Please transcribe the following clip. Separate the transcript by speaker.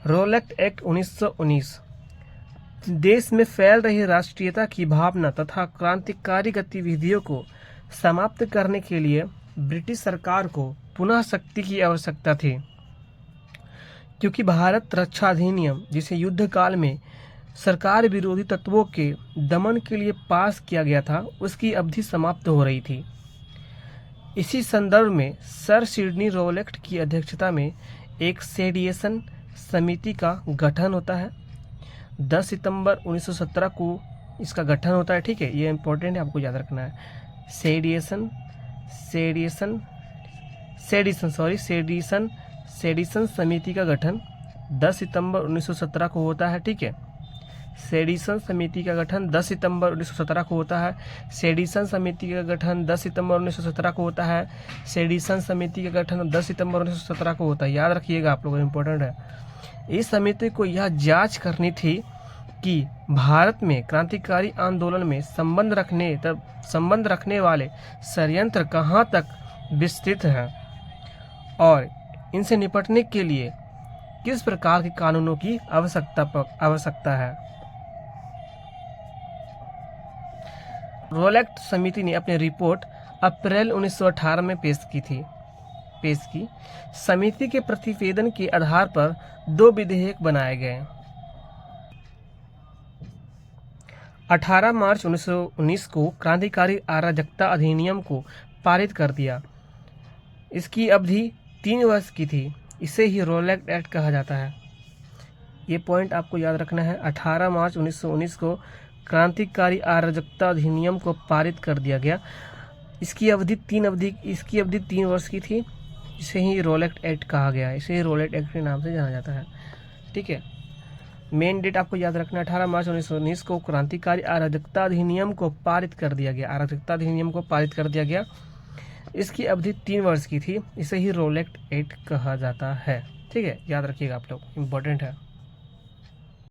Speaker 1: रोलेक्ट act 1919 देश में फैल रही राष्ट्रीयता की भावना तथा क्रांतिकारी गतिविधियों को समाप्त करने के लिए ब्रिटिश सरकार को पुनः शक्ति की आवश्यकता थी, क्योंकि भारत रक्षा अधिनियम, जिसे युद्ध काल में सरकार विरोधी तत्वों के दमन के लिए पास किया गया था, उसकी अवधि समाप्त हो रही थी। इसी संदर्भ में सर सिडनी रोलेक्ट की अध्यक्षता में एक सेडिएशन समिति का गठन होता है। 10 सितंबर 1917 को इसका गठन होता है। ठीक है, ये इंपॉर्टेंट है, आपको याद रखना है। सेडिशन समिति का गठन 10 सितंबर 1917 को होता है। ठीक है, सेडिशन समिति का गठन 10 सितंबर 1917 को होता है। सेडिशन समिति का गठन 10 सितंबर 1917 को होता है। सेडिशन समिति का गठन 10 सितंबर 1917 को होता है। याद रखिएगा, आप लोगों को इम्पोर्टेंट है। इस समिति को यह जांच करनी थी कि भारत में क्रांतिकारी आंदोलन में संबंध रखने वाले षड्यंत्र कहाँ तक विस्तृत हैं और इनसे निपटने के लिए किस प्रकार के कानूनों की आवश्यकता है। रोलेक्ट समिति ने अपनी रिपोर्ट अप्रैल 1918 में पेश की। समिति के प्रतिवेदन के आधार पर 2 विधेयक बनाए गए। 18 मार्च 1919 को क्रांतिकारी अराजकता अधिनियम को पारित कर दिया। इसकी अवधि 3 वर्ष की थी। इसे ही रोलेक्ट एक्ट कहा जाता है। ये पॉइंट आपको याद रखना है। 18 मार्च 1919 को क्रांतिकारी अराजकता अधिनियम को पारित कर दिया गया। इसकी अवधि 3 वर्ष की थी। इसे ही रोलेक्ट एक्ट कहा गया है। इसे ही रोलेक्ट एक्ट के नाम से जाना जाता है। ठीक है, मेन डेट आपको याद रखना है। 18 मार्च 1919 को क्रांतिकारी अराजकता अधिनियम को पारित कर दिया गया। इसकी अवधि 3 वर्ष की थी। इसे ही रोलेक्ट एक्ट कहा जाता है। ठीक है, याद रखिएगा आप लोग, इम्पोर्टेंट है।